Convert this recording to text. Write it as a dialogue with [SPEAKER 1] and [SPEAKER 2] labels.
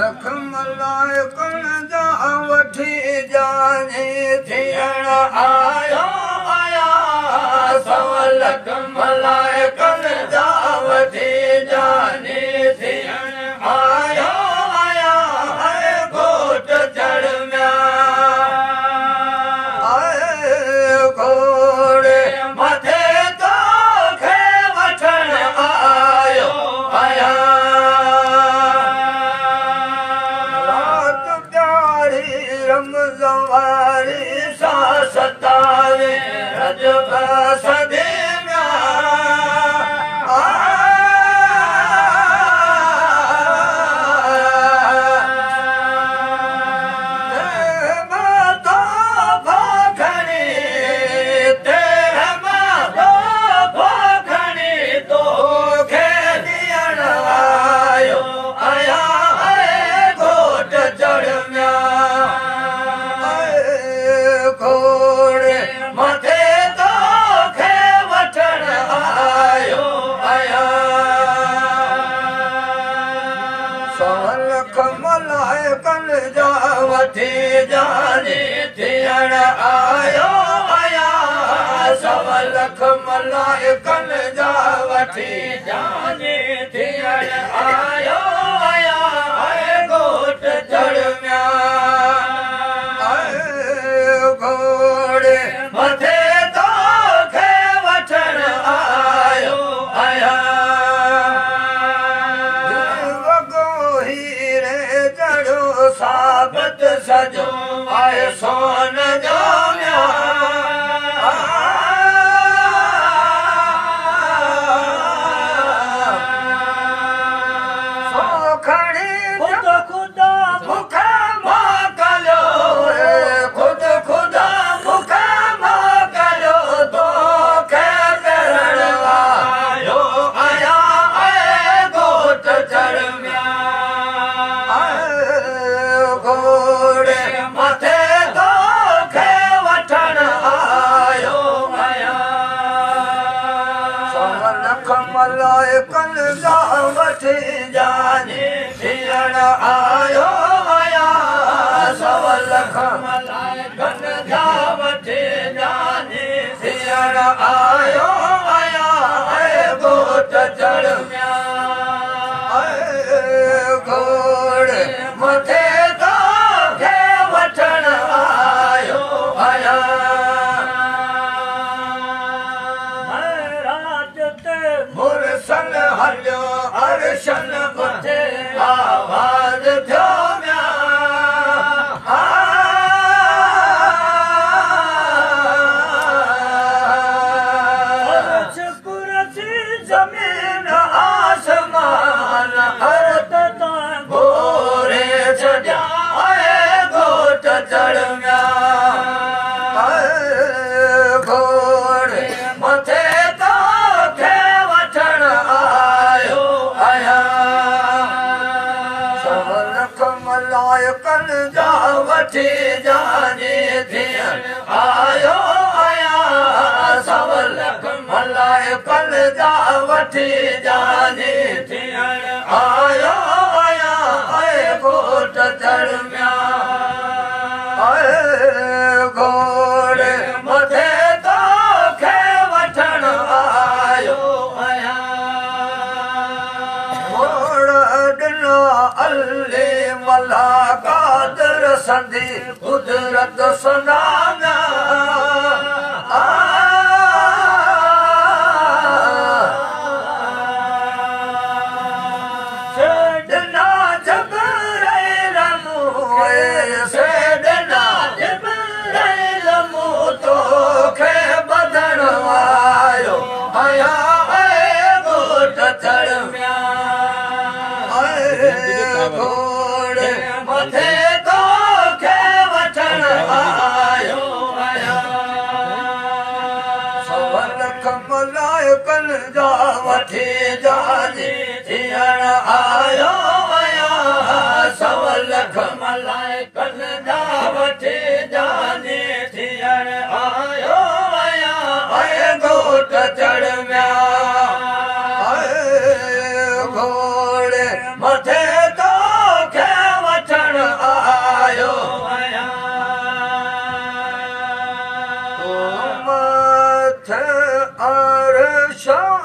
[SPEAKER 1] लखमलाए कन जा वठी जाने थियण आयो आया सव लखमलाए कन जा वठी जाने थियण आयो आया है घोट चढ़ में आए घोड़े मथे तो खे वठण आयो आया रमज़वारी सा सतावे रजब सदे लखमलाए कन जा वठी जाने थियण आयो आया सव लखमलाए कन जा वठी जाने थियण आयो आया है घोट चढ़ में आए घोड़े मथे तो खे वठण आयो आया साबत सजो आए सोन जो खड़ी खुद खुदा भूखा मोकलो खुद खुदा भूखा मोकलो तो खे करण आयो आया आए घोट चढ़ में घोड़े मथे तो खे वठण आयो आया सव लखमलाए कन जा वठी जाने थियण आयो आया सव लखमलाए कन जा वठी जाने थियण आयो आया है घोट चढ़ में घोड़े मथे मुरसल हलियो अर्शन उठे आवाज थियो जमीन आसमान अर्थ घोरे छॾिया घोट चढ़ में घोड़े मथे लखमलाए कन जा वठी जाने थियण आयो आया सव लखमलाए कन जा वठी जाने थियण आयो आया आए घोट चढ़ में आए घोड़े मथे तो खे वठण आयो आया अल्ले मला कादर संधी कुदरत सुनाना सेडना जबरैल मुए सेडना जबरैल मु तो खे बधण आयो आया घोट चढ़ में घोड़े मथे तो खे वठण आयो आया सव लखमलाए कन जा वठी जाने थियण आयो आया सव लखमलाए कन जा वठी जाने थियण आयो आया घोट चढ़ में घोड़े मथे तो खे Sat